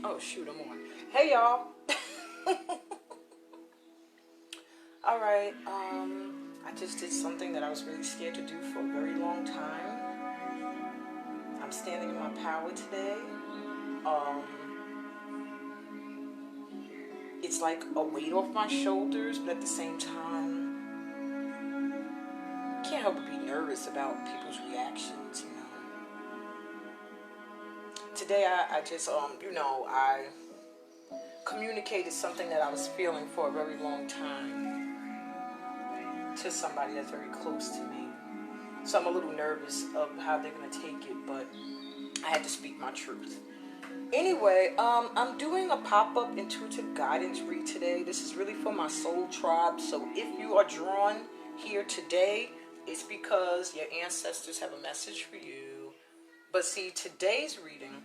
Oh shoot, I'm on. Hey y'all. All right. I just did something that I was really scared to do for a very long time. I'm standing in my power today. Um, it's like a weight off my shoulders, but at the same time, I can't help but be nervous about people's reactions. Today I just I communicated something that I was feeling for a very long time to somebody that's very close to me. So I'm a little nervous of how they're going to take it, but I had to speak my truth. Anyway, I'm doing a pop-up intuitive guidance read today. This is really for my soul tribe. So if you are drawn here today, it's because your ancestors have a message for you. But see, today's reading,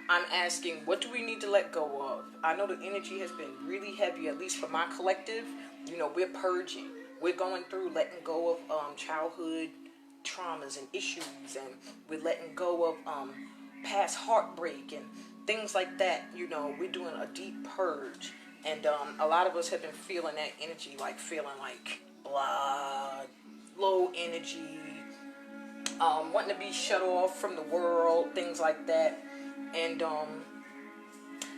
I'm asking, what do we need to let go of? I know the energy has been really heavy, at least for my collective. We're purging. We're going through letting go of childhood traumas and issues, and we're letting go of past heartbreak and things like that. We're doing a deep purge, and a lot of us have been feeling that energy, like feeling like blah, low energy, wanting to be shut off from the world, things like that. And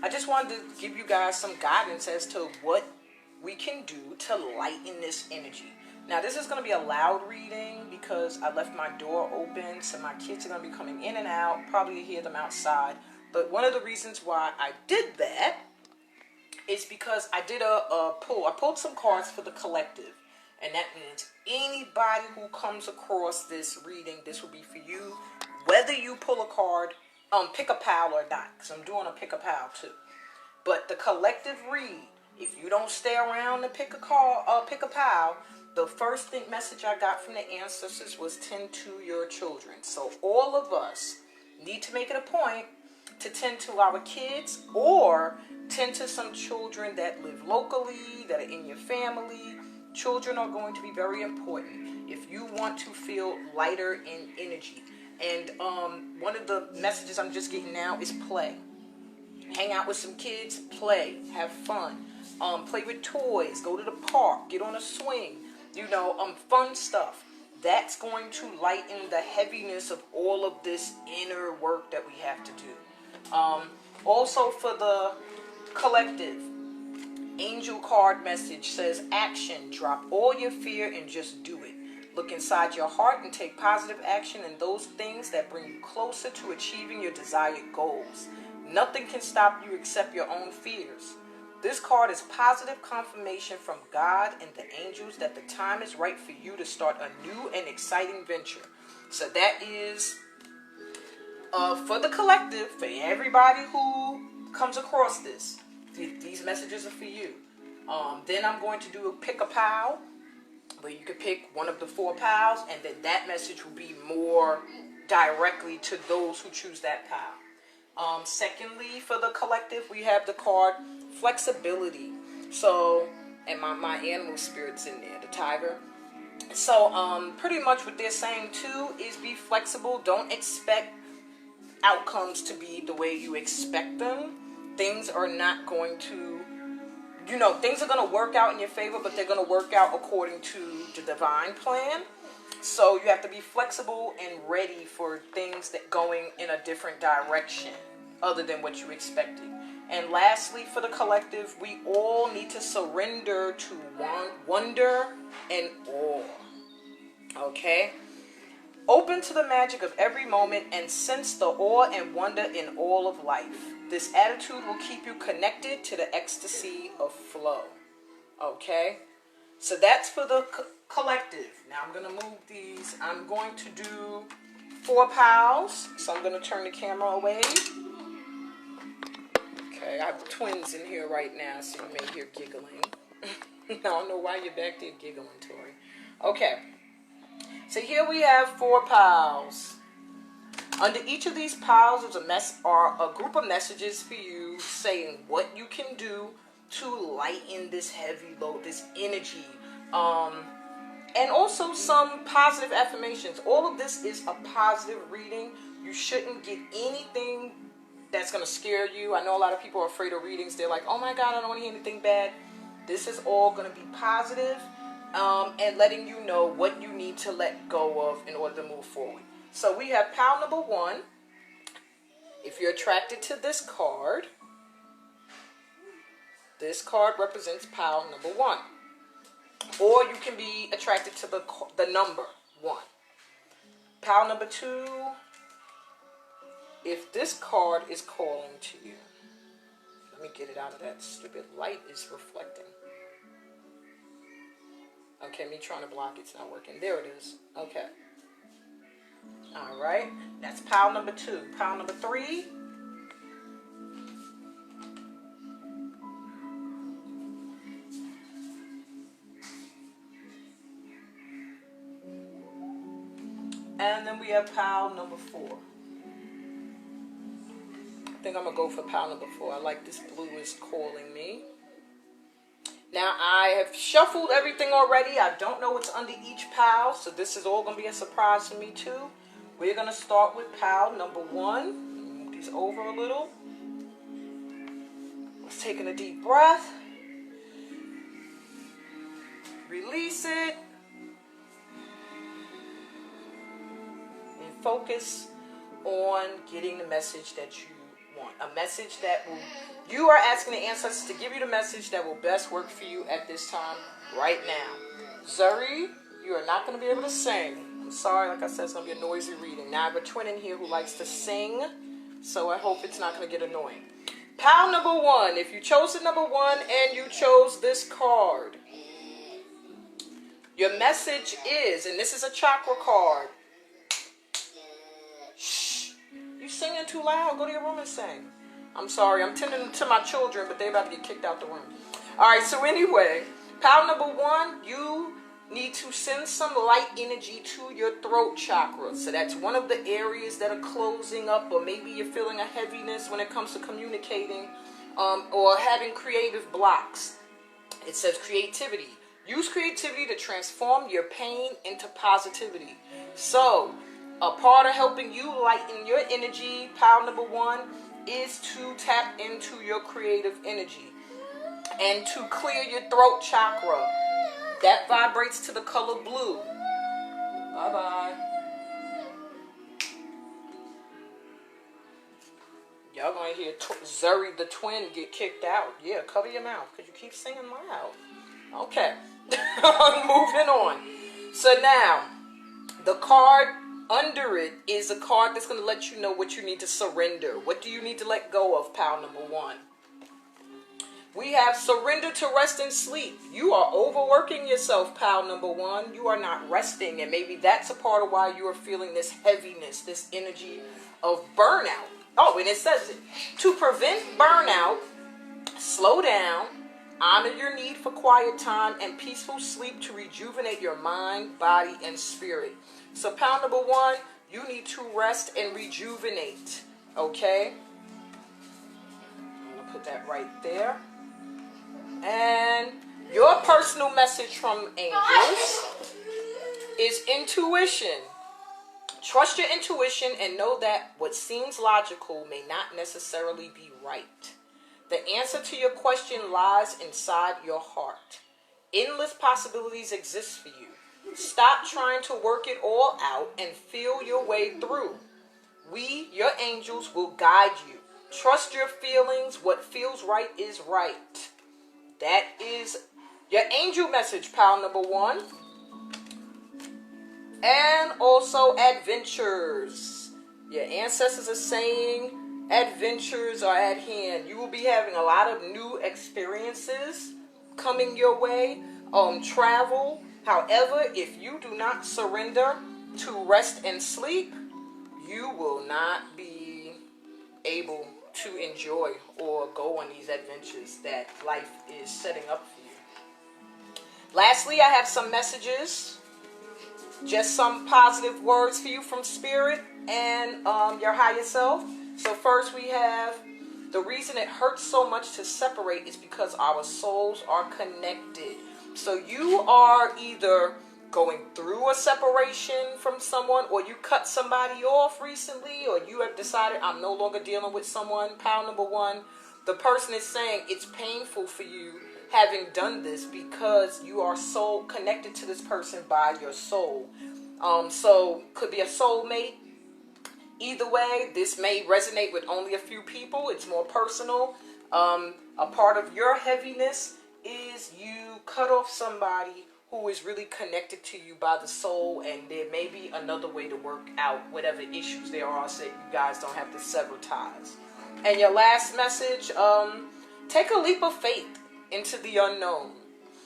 I just wanted to give you guys some guidance as to what we can do to lighten this energy. Now, this is going to be a loud reading because I left my door open, so my kids are going to be coming in and out. Probably hear them outside. But one of the reasons why I did that is because I did a pull. I pulled some cards for the collective. And that means anybody who comes across this reading, this will be for you. Whether you pull a card, pick a pal or not. Because I'm doing a pick a pal too. But the collective read, if you don't stay around to pick a pal, the first message I got from the ancestors was tend to your children. So all of us need to make it a point to tend to our kids or tend to some children that live locally, that are in your family. Children are going to be very important if you want to feel lighter in energy. And one of the messages I'm just getting now is play. Hang out with some kids, play, have fun, play with toys, go to the park, get on a swing, fun stuff. That's going to lighten the heaviness of all of this inner work that we have to do. Also for the collective, angel card message says action. Drop all your fear and just do it. Look inside your heart and take positive action in those things that bring you closer to achieving your desired goals. Nothing can stop you except your own fears. This card is positive confirmation from God and the angels that the time is right for you to start a new and exciting venture. So that is for the collective, for everybody who comes across this. These messages are for you. Then I'm going to do a pick a pal, where you could pick one of the 4 pals, and then that message will be more directly to those who choose that pal. Secondly, for the collective, we have the card flexibility. So, and my animal spirit's in there, the tiger. So, pretty much what they're saying too is be flexible. Don't expect outcomes to be the way you expect them. Things are not going to, things are going to work out in your favor, but they're going to work out according to the divine plan. So you have to be flexible and ready for things that going in a different direction other than what you expected. And lastly, for the collective, we all need to surrender to wonder and awe. Okay? Open to the magic of every moment and sense the awe and wonder in all of life. This attitude will keep you connected to the ecstasy of flow. Okay? So that's for the collective. Now I'm going to move these. I'm going to do 4 pals. So I'm going to turn the camera away. Okay, I have twins in here right now, so you may hear giggling. I don't know why you're back there giggling, Tori. Okay. So here we have 4 pals. Under each of these piles is a group of messages for you saying what you can do to lighten this heavy load, this energy. And also some positive affirmations. All of this is a positive reading. You shouldn't get anything that's going to scare you. I know a lot of people are afraid of readings. They're like, oh my God, I don't want to hear anything bad. This is all going to be positive, and letting you know what you need to let go of in order to move forward. So we have pile number 1. If you're attracted to this card represents pile number 1. Or you can be attracted to the number 1. Pile number 2, if this card is calling to you. Let me get it out of that stupid light is reflecting. Okay, me trying to block it's not working. There it is. Okay. All right. That's pile number 2. Pile number 3. And then we have pile number 4. I think I'm going to go for pile number 4. I like this blue is calling me. Now, I have shuffled everything already. I don't know what's under each pile, so this is all going to be a surprise to me too. We're going to start with pile number 1. Move these over a little. Let's take in a deep breath. Release it. And focus on getting the message that you want. A message that will, you are asking the ancestors to give you the message that will best work for you at this time, right now. Zuri, you are not going to be able to sing. I'm sorry, like I said, it's going to be a noisy reading. Now I have a twin in here who likes to sing, so I hope it's not going to get annoying. Pile number 1, if you chose the number 1 and you chose this card, your message is, and this is a chakra card. Shh, you singing too loud. Go to your room and sing. I'm sorry, I'm tending to my children, but they're about to get kicked out the room. All right, so anyway, pile number 1, you need to send some light energy to your throat chakra. So that's one of the areas that are closing up, or maybe you're feeling a heaviness when it comes to communicating, or having creative blocks. It says creativity. Use creativity to transform your pain into positivity. So, a part of helping you lighten your energy, pile number 1, is to tap into your creative energy and to clear your throat chakra. That vibrates to the color blue. Bye-bye. Y'all gonna hear Zuri the twin get kicked out. Yeah, cover your mouth because you keep singing loud. Okay. Moving on. So now, the card under it is a card that's going to let you know what you need to surrender. What do you need to let go of, pile number 1? We have surrender to rest and sleep. You are overworking yourself, pile number 1. You are not resting, and maybe that's a part of why you are feeling this heaviness, this energy of burnout. Oh, and it says it. To prevent burnout, slow down. Honor your need for quiet time and peaceful sleep to rejuvenate your mind, body, and spirit. So pile number 1, you need to rest and rejuvenate. Okay? I'm going to put that right there. And your personal message from angels is intuition. Trust your intuition and know that what seems logical may not necessarily be right. The answer to your question lies inside your heart. Endless possibilities exist for you. Stop trying to work it all out and feel your way through. We, your angels, will guide you. Trust your feelings. What feels right is right. That is your angel message, pile number 1. And also adventures. Your ancestors are saying adventures are at hand. You will be having a lot of new experiences coming your way. Travel. However, if you do not surrender to rest and sleep, you will not be able to enjoy or go on these adventures that life is setting up for you. Lastly, I have some messages. Just some positive words for you from Spirit and your higher self. So first we have, the reason it hurts so much to separate is because our souls are connected. So you are either going through a separation from someone, or you cut somebody off recently, or you have decided I'm no longer dealing with someone, pile number one, the person is saying it's painful for you having done this because you are so connected to this person by your soul. So could be a soulmate. Either way, this may resonate with only a few people. It's more personal. A part of your heaviness is you cut off somebody who is really connected to you by the soul, and there may be another way to work out whatever issues there are so you guys don't have to sever ties. And your last message, take a leap of faith into the unknown.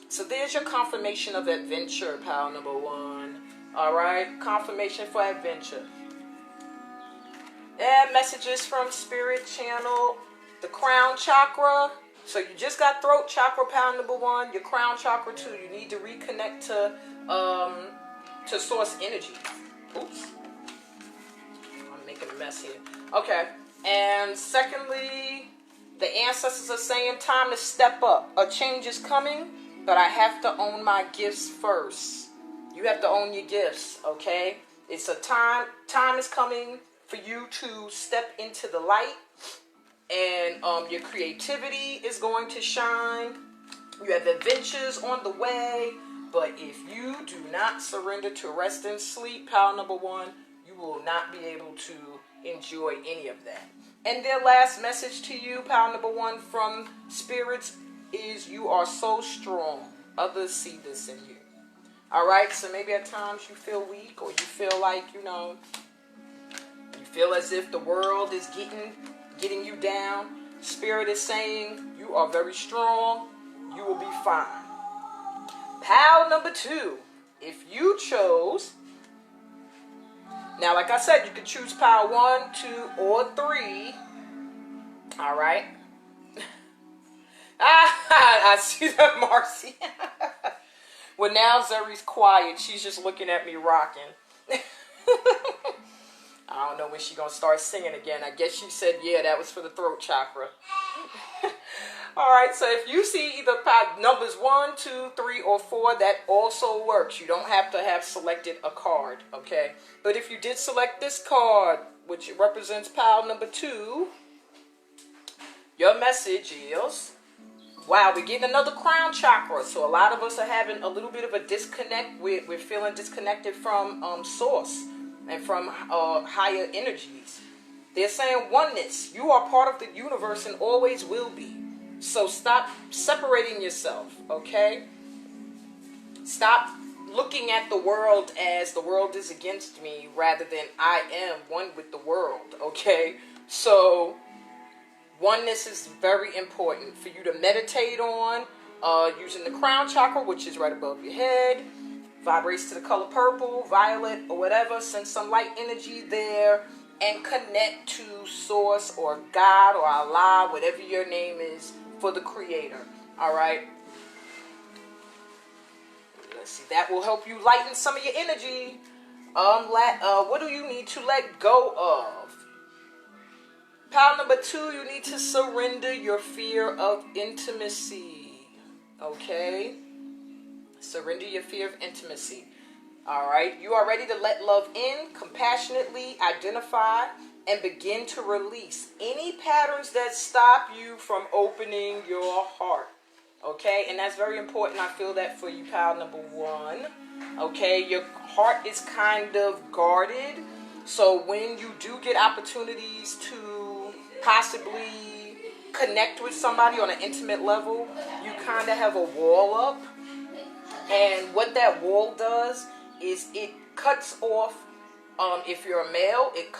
So there's your confirmation of adventure, pile number one. All right, confirmation for adventure. And messages from Spirit Channel, the crown chakra. So you just got throat chakra, pile number one. Your crown chakra too. You need to reconnect to source energy. Oops, I'm making a mess here. Okay. And secondly, the ancestors are saying time to step up. A change is coming, but I have to own my gifts first. You have to own your gifts, okay? It's a time is coming for you to step into the light, and your creativity is going to shine. You have adventures on the way, but if you do not surrender to rest and sleep, pile number one, you will not be able to enjoy any of that. And their last message to you, pile number one, from spirits is you are so strong. Others see this in you. All right, so maybe at times you feel weak, or you feel like, you feel as if the world is getting you down. Spirit is saying you are very strong. You will be fine. Pile number two, if you chose, now like I said, you could choose pile 1, 2, or 3. All right. I see that, Marcy. Well, now Zeri's quiet. She's just looking at me rocking. I don't know when she's going to start singing again. I guess she said, yeah, that was for the throat chakra. All right, so if you see either numbers 1, 2, 3, or 4, that also works. You don't have to have selected a card, okay? But if you did select this card, which represents pile number 2, your message is, wow, we're getting another crown chakra. So a lot of us are having a little bit of a disconnect. We're feeling disconnected from source and from higher energies. They're saying oneness. You are part of the universe and always will be. So stop separating yourself, okay? Stop looking at the world as the world is against me rather than I am one with the world, okay? So oneness is very important for you to meditate on, using the crown chakra, which is right above your head. Vibrates to the color purple, violet, or whatever. Send some light energy there and connect to source or God or Allah, whatever your name is, for the creator. All right. Let's see. That will help you lighten some of your energy. What do you need to let go of? Pile number 2, you need to surrender your fear of intimacy. Okay? Surrender your fear of intimacy. All right? You are ready to let love in, compassionately identify, and begin to release any patterns that stop you from opening your heart. Okay? And that's very important. I feel that for you, pile number 1. Okay? Your heart is kind of guarded. So when you do get opportunities to possibly connect with somebody on an intimate level, you kind of have a wall up. And what that wall does is it cuts off, if you're a male, it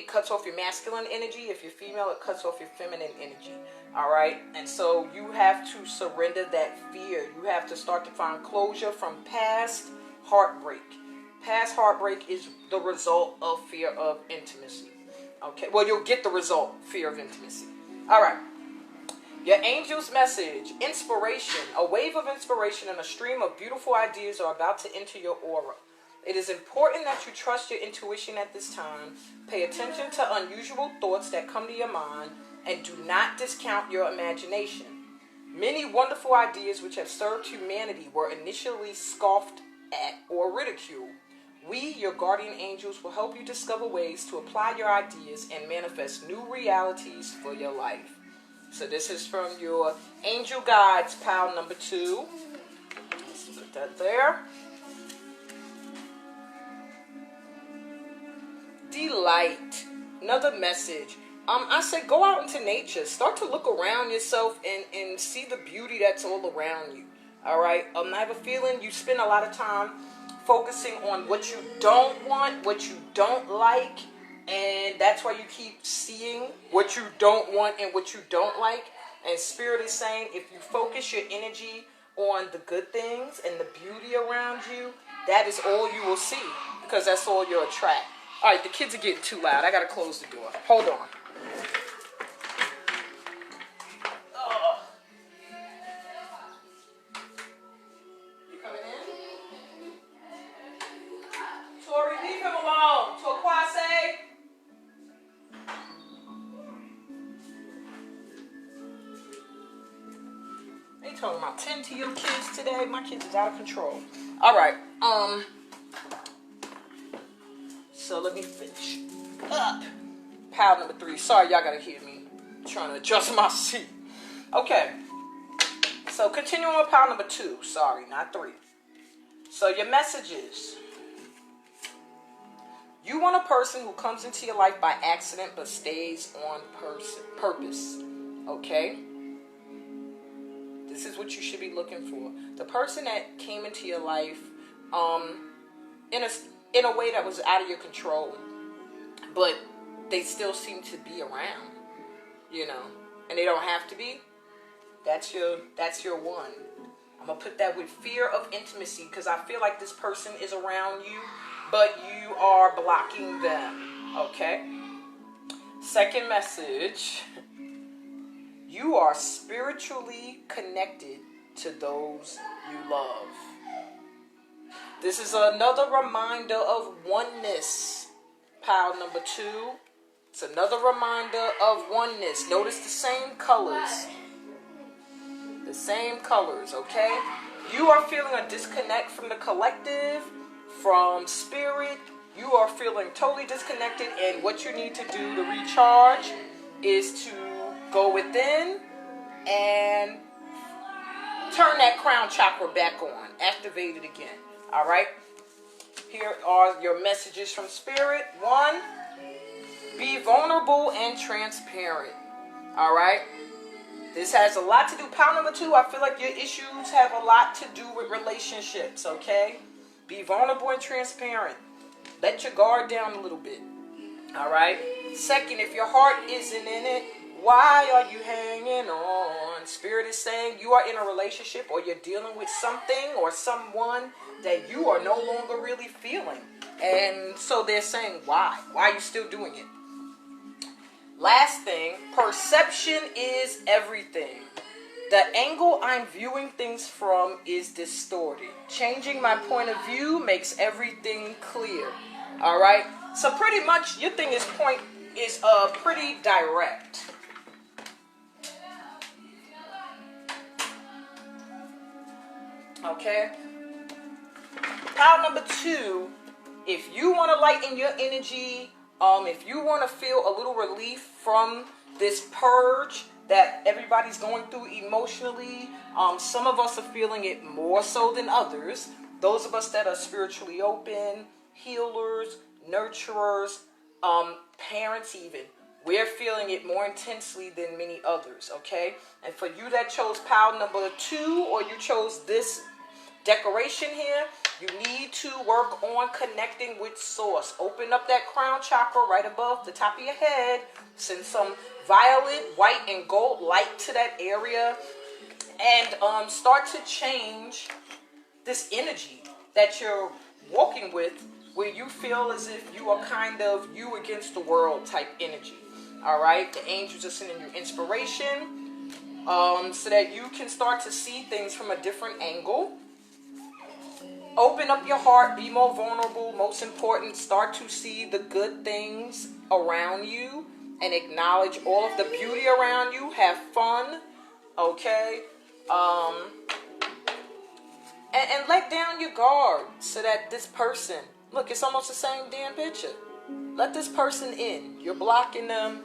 cuts off your masculine energy. If you're female, it cuts off your feminine energy. All right? And so you have to surrender that fear. You have to start to find closure from past heartbreak. Past heartbreak is the result of fear of intimacy. Okay? Well, you'll get the result, fear of intimacy. All right. Your angel's message, inspiration. A wave of inspiration and a stream of beautiful ideas are about to enter your aura. It is important that you trust your intuition at this time. Pay attention to unusual thoughts that come to your mind and do not discount your imagination. Many wonderful ideas which have served humanity were initially scoffed at, or ridicule. We, your guardian angels, will help you discover ways to apply your ideas and manifest new realities for your life. So this is from your angel guides, pile number 2. Let's put that there. Delight. Another message. I said go out into nature. Start to look around yourself and see the beauty that's all around you. All right? I have a feeling you spend a lot of time focusing on what you don't want, what you don't like, and that's why you keep seeing what you don't want and what you don't like. And Spirit is saying if you focus your energy on the good things and the beauty around you, that is all you will see, because that's all you'll attract. All right, the kids are getting too loud. I got to close the door. Hold on. You coming in? Tori, leave him alone. Tokwase. They talking about 10 to your kids today. My kids is out of control. All right. So let me finish up. Pile number 3. Sorry, y'all gotta hear me. I'm trying to adjust my seat. Okay. So continuing with pile number 2. Sorry, not 3. So your messages. You want a person who comes into your life by accident but stays on purpose. Okay? This is what you should be looking for. The person that came into your life in a way that was out of your control, but they still seem to be around, and they don't have to be. That's your one. I'm gonna put that with fear of intimacy, because I feel like this person is around you, but you are blocking them. Okay. Second message. You are spiritually connected to those you love. This is another reminder of oneness. Pile number 2. It's another reminder of oneness. Notice the same colors. The same colors, okay? You are feeling a disconnect from the collective, from spirit. You are feeling totally disconnected, and what you need to do to recharge is to go within and turn that crown chakra back on. Activate it again. All right. Here are your messages from Spirit. 1, be vulnerable and transparent. All right. This has a lot to do. Pile number 2, I feel like your issues have a lot to do with relationships. Okay. Be vulnerable and transparent. Let your guard down a little bit. All right. Second, if your heart isn't in it, why are you hanging on? Spirit is saying you are in a relationship, or you're dealing with something or someone that you are no longer really feeling. And so they're saying, why? Why are you still doing it? Last thing, perception is everything. The angle I'm viewing things from is distorted. Changing my point of view makes everything clear. All right? So pretty much your thing is pretty direct. Okay? Pile number 2, if you want to lighten your energy, if you want to feel a little relief from this purge that everybody's going through emotionally, some of us are feeling it more so than others. Those of us that are spiritually open, healers, nurturers, parents even, we're feeling it more intensely than many others, okay? And for you that chose pile number 2, or you chose this decoration here, you need to work on connecting with source. Open up that crown chakra right above the top of your head. Send some violet, white, and gold light to that area, and start to change this energy that you're walking with, where you feel as if you are kind of you against the world type energy. All right, the angels are sending you inspiration, so that you can start to see things from a different angle. Open up your heart, be more vulnerable. Most important, start to see the good things around you and acknowledge all of the beauty around you. Have fun, okay? And let down your guard so that this person, look, it's almost the same damn picture. Let this person in. You're blocking them.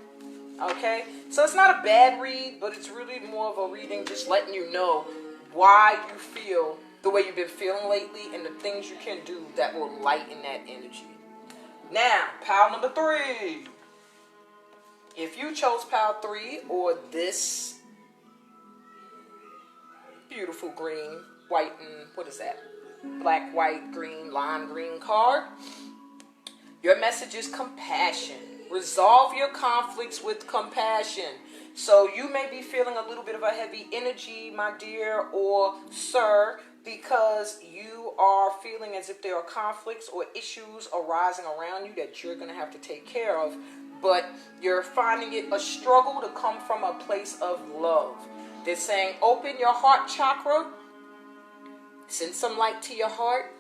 Okay? So it's not a bad read, but it's really more of a reading just letting you know why you feel the way you've been feeling lately and the things you can do that will lighten that energy. Now, pile number 3. If you chose pile 3 or this beautiful green, white, and what is that? Black, white, green, lime green card, your message is compassion. Resolve your conflicts with compassion. So you may be feeling a little bit of a heavy energy, my dear or sir, because you are feeling as if there are conflicts or issues arising around you that you're going to have to take care of. But you're finding it a struggle to come from a place of love. They're saying open your heart chakra. Send some light to your heart.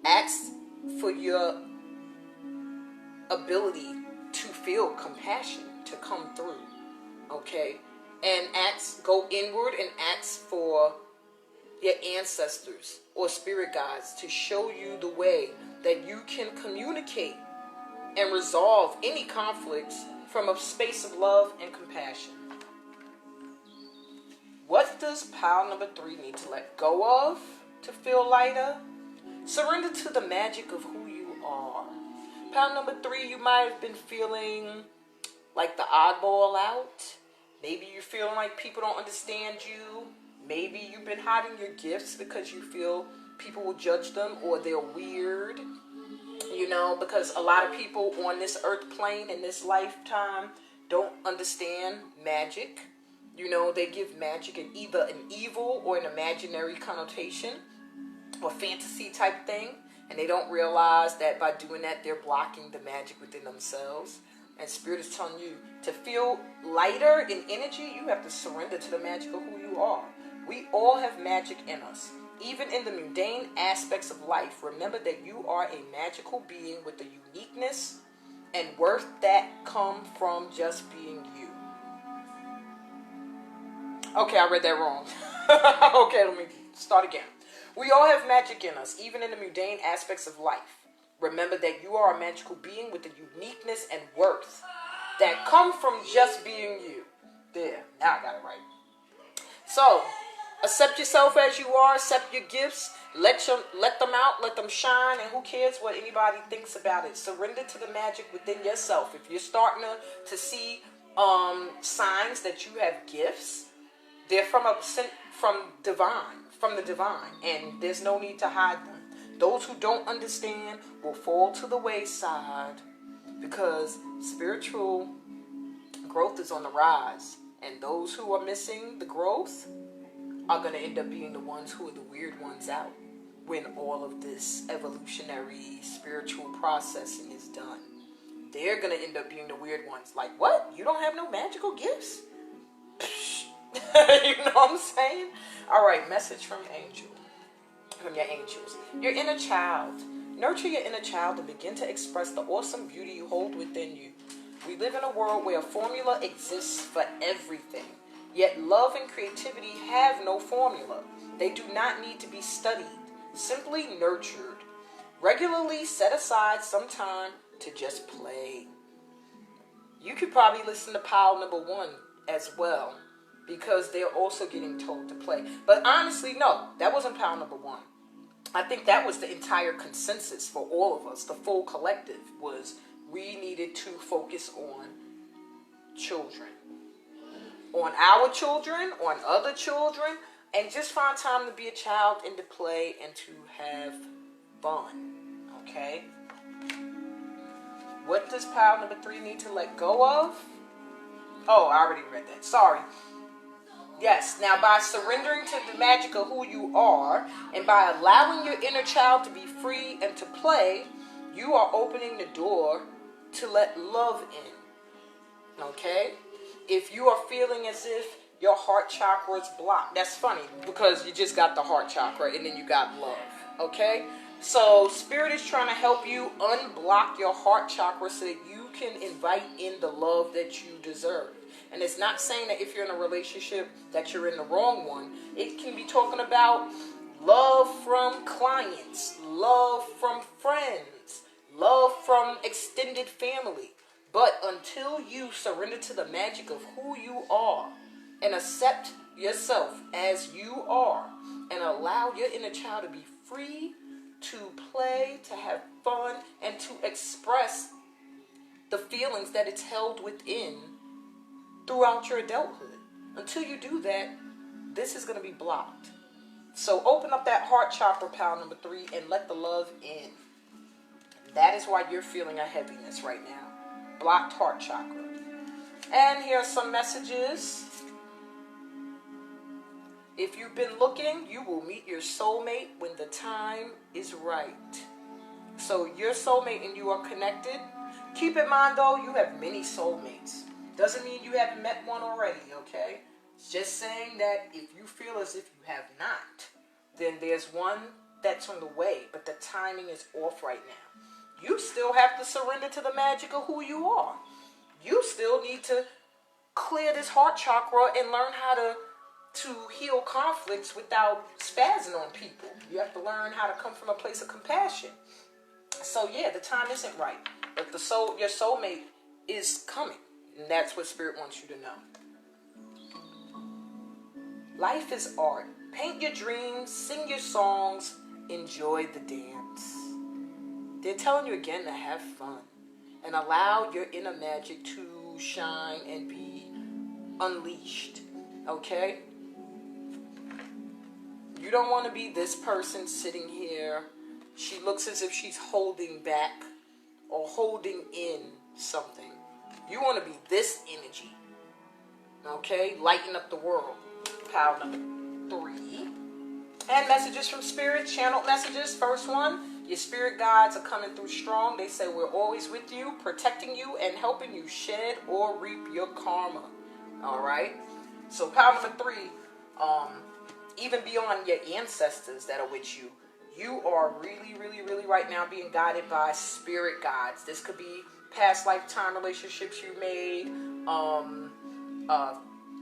Ask for your ability to feel compassion to come through. Okay? And go inward and ask for your ancestors or spirit guides to show you the way that you can communicate and resolve any conflicts from a space of love and compassion. What does pile number 3 need to let go of to feel lighter? Surrender to the magic of who you are. Pile number 3, you might have been feeling like the oddball out. Maybe you're feeling like people don't understand you. Maybe you've been hiding your gifts because you feel people will judge them or they're weird. You know, because a lot of people on this earth plane in this lifetime don't understand magic. You know, they give magic either an evil or an imaginary connotation or fantasy type thing. And they don't realize that by doing that, they're blocking the magic within themselves. And Spirit is telling you to feel lighter in energy, you have to surrender to the magic of who you are. We all have magic in us. Even in the mundane aspects of life, remember that you are a magical being with a uniqueness and worth that come from just being you. Okay, I read that wrong. Okay, let me start again. We all have magic in us, even in the mundane aspects of life. Remember that you are a magical being with a uniqueness and worth that come from just being you. There, now I got it right. So, accept yourself as you are, accept your gifts, let them out, let them shine, and who cares what anybody thinks about it. Surrender to the magic within yourself. If you're starting to see signs that you have gifts, they're from the divine, and there's no need to hide them. Those who don't understand will fall to the wayside because spiritual growth is on the rise, and those who are missing the growth are going to end up being the ones who are the weird ones out when all of this evolutionary spiritual processing is done. They're going to end up being the weird ones. Like, what? You don't have no magical gifts? You know what I'm saying? All right, message from your angels. Your inner child. Nurture your inner child and begin to express the awesome beauty you hold within you. We live in a world where a formula exists for everything. Yet love and creativity have no formula. They do not need to be studied, simply nurtured. Regularly set aside some time to just play. You could probably listen to pile number 1 as well, because they're also getting told to play. But honestly, no, that wasn't pile number 1. I think that was the entire consensus for all of us. The full collective was we needed to focus on children. On our children, on other children, and just find time to be a child and to play and to have fun. Okay? What does pile number 3 need to let go of? Oh, I already read that. Sorry. Yes, now by surrendering to the magic of who you are and by allowing your inner child to be free and to play, you are opening the door to let love in. Okay? If you are feeling as if your heart chakra is blocked, that's funny because you just got the heart chakra and then you got love. Okay? So Spirit is trying to help you unblock your heart chakra so that you can invite in the love that you deserve. And it's not saying that if you're in a relationship that you're in the wrong one. It can be talking about love from clients, love from friends, love from extended family. But until you surrender to the magic of who you are and accept yourself as you are and allow your inner child to be free to play, to have fun, and to express the feelings that it's held within throughout your adulthood. Until you do that, this is going to be blocked. So open up that heart chakra, pile number 3, and let the love in. That is why you're feeling a heaviness right now. Blocked heart chakra. And here are some messages. If you've been looking, you will meet your soulmate when the time is right. So your soulmate and you are connected. Keep in mind though, you have many soulmates. Doesn't mean you haven't met one already, okay? It's just saying that if you feel as if you have not, then there's one that's on the way, but the timing is off right now. You still have to surrender to the magic of who you are. You still need to clear this heart chakra and learn how to heal conflicts without spazzing on people. You have to learn how to come from a place of compassion. So yeah, the time isn't right, but your soulmate is coming, and that's what Spirit wants you to know. Life is art. Paint your dreams, sing your songs, enjoy the dance. They're telling you again to have fun and allow your inner magic to shine and be unleashed. Okay? You don't want to be this person sitting here. She looks as if she's holding back or holding in something. You want to be this energy. Okay? Lighten up the world. Pile number 3. And messages from Spirit. Channeled messages. First one. Your spirit guides are coming through strong. They say we're always with you, protecting you, and helping you shed or reap your karma. Alright? So pile number 3. Even beyond your ancestors that are with you, you are really, really, really right now being guided by spirit guides. This could be past lifetime relationships you made,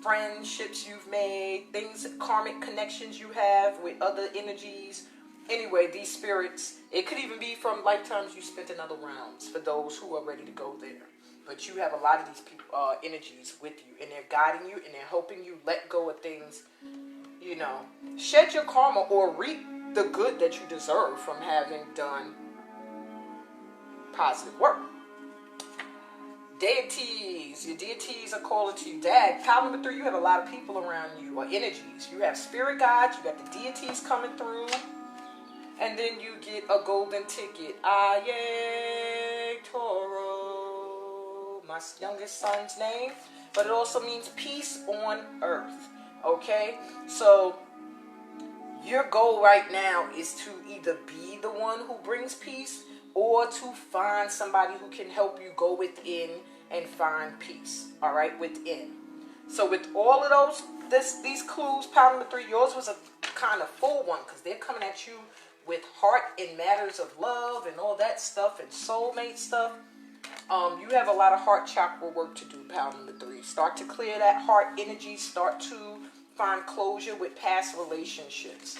friendships you've made, things, karmic connections you have with other energies. Anyway, these spirits, it could even be from lifetimes you spent in other realms for those who are ready to go there. But you have a lot of these people, energies with you, and they're guiding you and they're helping you let go of things. You know, shed your karma or reap the good that you deserve from having done positive work. Deities. Your deities are calling to you. Dag. Pile number 3, you have a lot of people around you, or energies. You have spirit guides, you got the deities coming through, and then you get a golden ticket. Aye, Toro. My youngest son's name. But it also means peace on earth. Okay, so your goal right now is to either be the one who brings peace or to find somebody who can help you go within and find peace. All right, within. So with all of these clues, pile number 3, yours was a kind of full one because they're coming at you with heart and matters of love and all that stuff and soulmate stuff. You have a lot of heart chakra work to do, pile number 3. Start to clear that heart energy. Start to find closure with past relationships.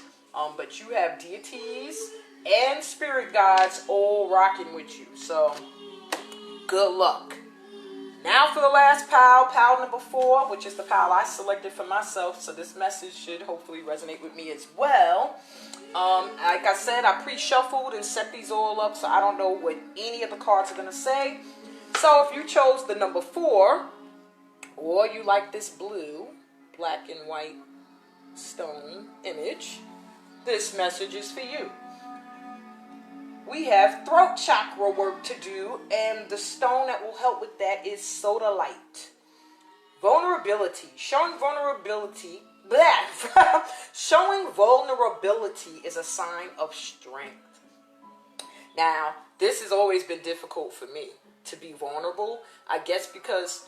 But you have deities and spirit guides all rocking with you. So, good luck. Now for the last pile number 4, which is the pile I selected for myself. So this message should hopefully resonate with me as well. Like I said, I pre-shuffled and set these all up, so I don't know what any of the cards are going to say. So if you chose the number 4, or you like this blue, black and white stone image, this message is for you. We have throat chakra work to do, and the stone that will help with that is sodalite. Vulnerability. Showing vulnerability is a sign of strength. Now, this has always been difficult for me to be vulnerable. I guess because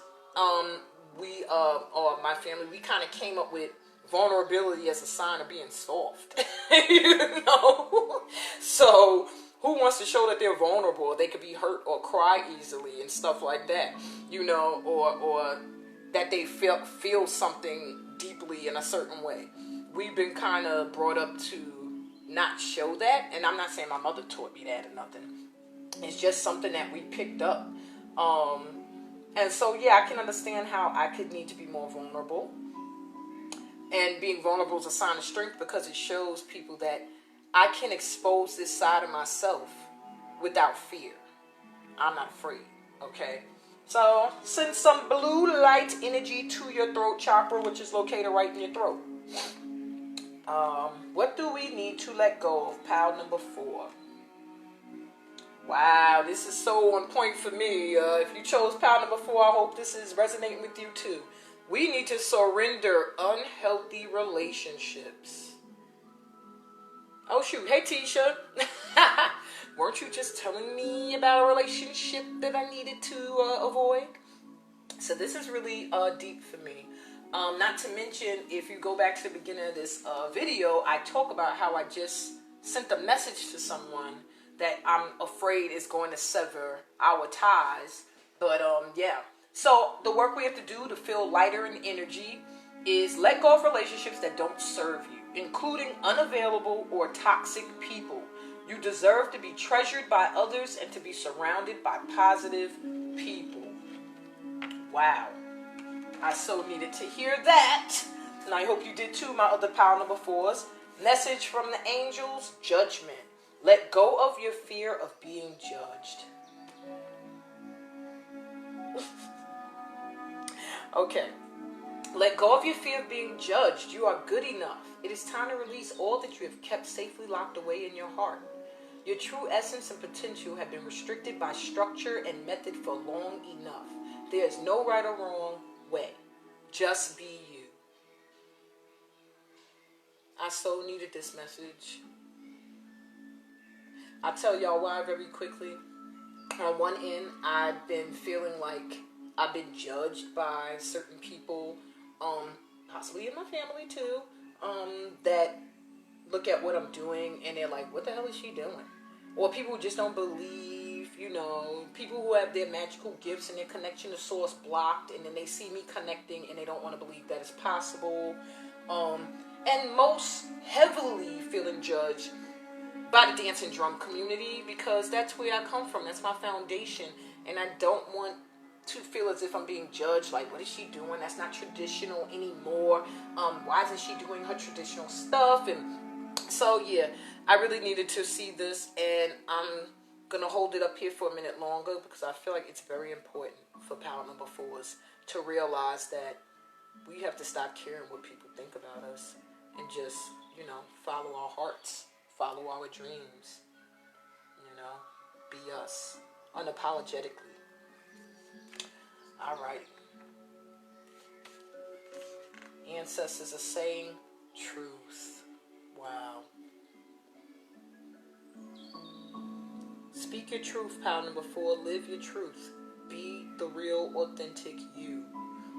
my family, we kind of came up with vulnerability as a sign of being soft. You know? So, who wants to show that they're vulnerable? They could be hurt or cry easily and stuff like that. You know, or that they feel something deeply in a certain way. We've been kind of brought up to not show that. And I'm not saying my mother taught me that or nothing. It's just something that we picked up. And so, yeah, I can understand how I could need to be more vulnerable. And being vulnerable is a sign of strength because it shows people that I can expose this side of myself without fear. I'm not afraid, okay? So, send some blue light energy to your throat chakra, which is located right in your throat. What do we need to let go of? Pile number 4. Wow, this is so on point for me. If you chose pile number 4, I hope this is resonating with you too. We need to surrender unhealthy relationships. Oh shoot, hey Tisha. Weren't you just telling me about a relationship that I needed to avoid? So this is really deep for me. Not to mention, if you go back to the beginning of this video, I talk about how I just sent a message to someone that I'm afraid is going to sever our ties. But yeah. So the work we have to do to feel lighter in energy is let go of relationships that don't serve you, including unavailable or toxic people. You deserve to be treasured by others and to be surrounded by positive people. Wow. I so needed to hear that. And I hope you did too, my other pile number 4s. Message from the angels, judgment. Let go of your fear of being judged. Okay. Let go of your fear of being judged. You are good enough. It is time to release all that you have kept safely locked away in your heart. Your true essence and potential have been restricted by structure and method for long enough. There is no right or wrong way. Just be you. I so needed this message. I'll tell y'all why very quickly. On one end, I've been feeling like I've been judged by certain people, possibly in my family too, that look at what I'm doing and they're like, what the hell is she doing? Or people who just don't believe, people who have their magical gifts and their connection to source blocked, and then they see me connecting and they don't want to believe that it's possible. And most heavily feeling judged by the dance and drum community, because that's where I come from. That's my foundation. And I don't want to feel as if I'm being judged, like, what is she doing? That's not traditional anymore. Why isn't she doing her traditional stuff? And so, yeah, I really needed to see this, and I'm going to hold it up here for a minute longer because I feel like it's very important for pile number 4s to realize that we have to stop caring what people think about us and just, follow our hearts, follow our dreams, be us unapologetically. All right. Ancestors are saying truth. Wow. Speak your truth, pile number 4. Live your truth. Be the real, authentic you.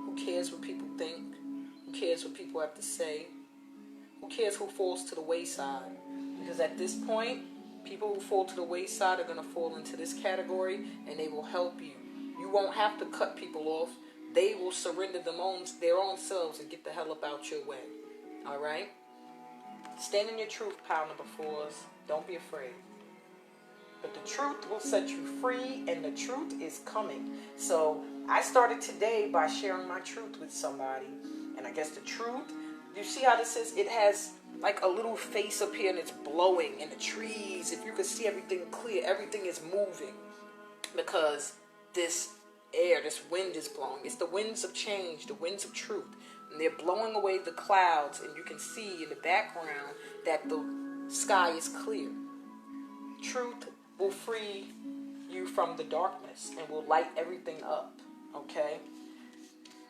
Who cares what people think? Who cares what people have to say? Who cares who falls to the wayside? Because at this point, people who fall to the wayside are going to fall into this category, and they will help you. You won't have to cut people off. They will surrender their own selves and get the hell up out your way. All right? Stand in your truth, pile number 4s. Don't be afraid. But the truth will set you free, and the truth is coming. So I started today by sharing my truth with somebody. And I guess the truth, you see how this is? It has like a little face up here, and it's blowing in the trees. If you can see everything clear, everything is moving. Because this air, this wind is blowing. It's the winds of change, the winds of truth. And they're blowing away the clouds, and you can see in the background that the sky is clear. Truth will free you from the darkness and will light everything up, okay?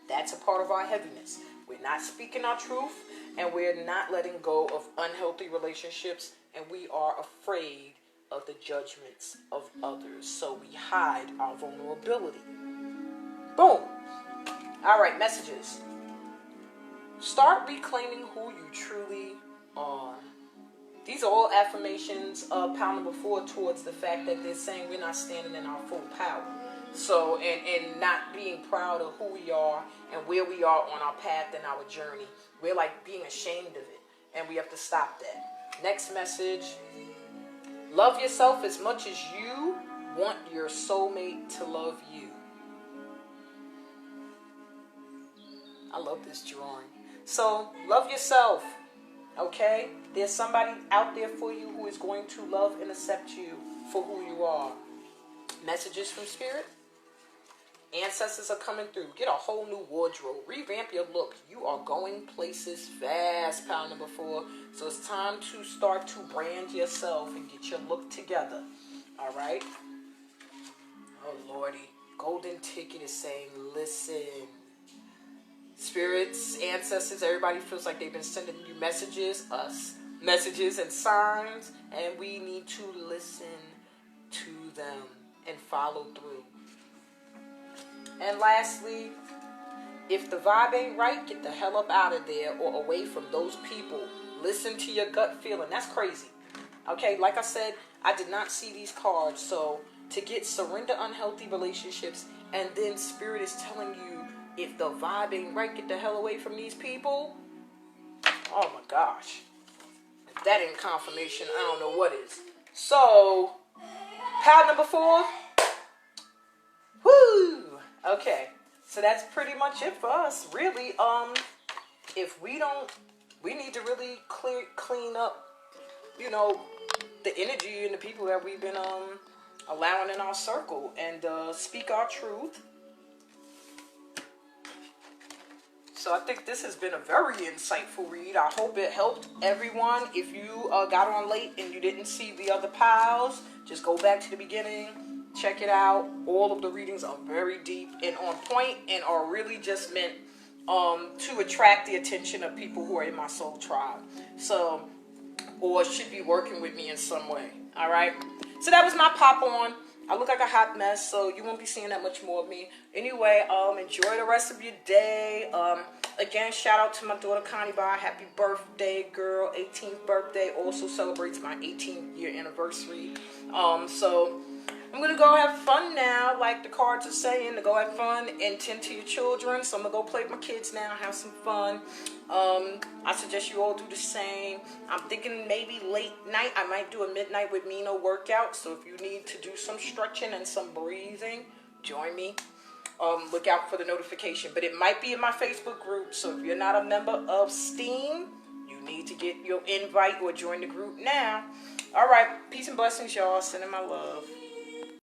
That's a part of our heaviness. We're not speaking our truth, and we're not letting go of unhealthy relationships, and we are afraid of the judgments of others, so we hide our vulnerability. Boom. All right, messages. Start reclaiming who you truly are. These are all affirmations of pile number 4 towards the fact that they're saying we're not standing in our full power. So, and not being proud of who we are and where we are on our path and our journey. We're like being ashamed of it. And we have to stop that. Next message. Love yourself as much as you want your soulmate to love you. I love this drawing. So, love yourself. Okay? There's somebody out there for you who is going to love and accept you for who you are. Messages from Spirit. Ancestors are coming through. Get a whole new wardrobe. Revamp your look. You are going places fast, pile number 4. So it's time to start to brand yourself and get your look together. All right? Oh, Lordy. Golden ticket is saying, listen. Spirits, ancestors, everybody feels like they've been sending you messages, messages and signs, and we need to listen to them and follow through. And lastly, if the vibe ain't right, get the hell up out of there or away from those people. Listen to your gut feeling. That's crazy. Okay, like I said, I did not see these cards. So to get surrender unhealthy relationships, and then Spirit is telling you, if the vibe ain't right, get the hell away from these people. Oh my gosh. If that ain't confirmation, I don't know what is. So, pile number 4. Woo! Okay. So that's pretty much it for us. Really, if we need to really clean up, the energy and the people that we've been allowing in our circle, and speak our truth. So I think this has been a very insightful read. I hope it helped everyone. If you got on late and you didn't see the other piles, just go back to the beginning. Check it out. All of the readings are very deep and on point, and are really just meant to attract the attention of people who are in my soul tribe. So, or should be working with me in some way. All right. So that was my pop on. I look like a hot mess, so you won't be seeing that much more of me. Anyway, enjoy the rest of your day. Again, shout out to my daughter Connie Bar. Happy birthday, girl. 18th birthday. Also celebrates my 18th year anniversary. So I'm going to go have fun now, like the cards are saying, to go have fun and tend to your children. So I'm going to go play with my kids now, have some fun. I suggest you all do the same. I'm thinking maybe late night, I might do a midnight with Mino workout. So if you need to do some stretching and some breathing, join me. Look out for the notification. But it might be in my Facebook group. So if you're not a member of STEAM, you need to get your invite or join the group now. All right. Peace and blessings, y'all. Sending my love.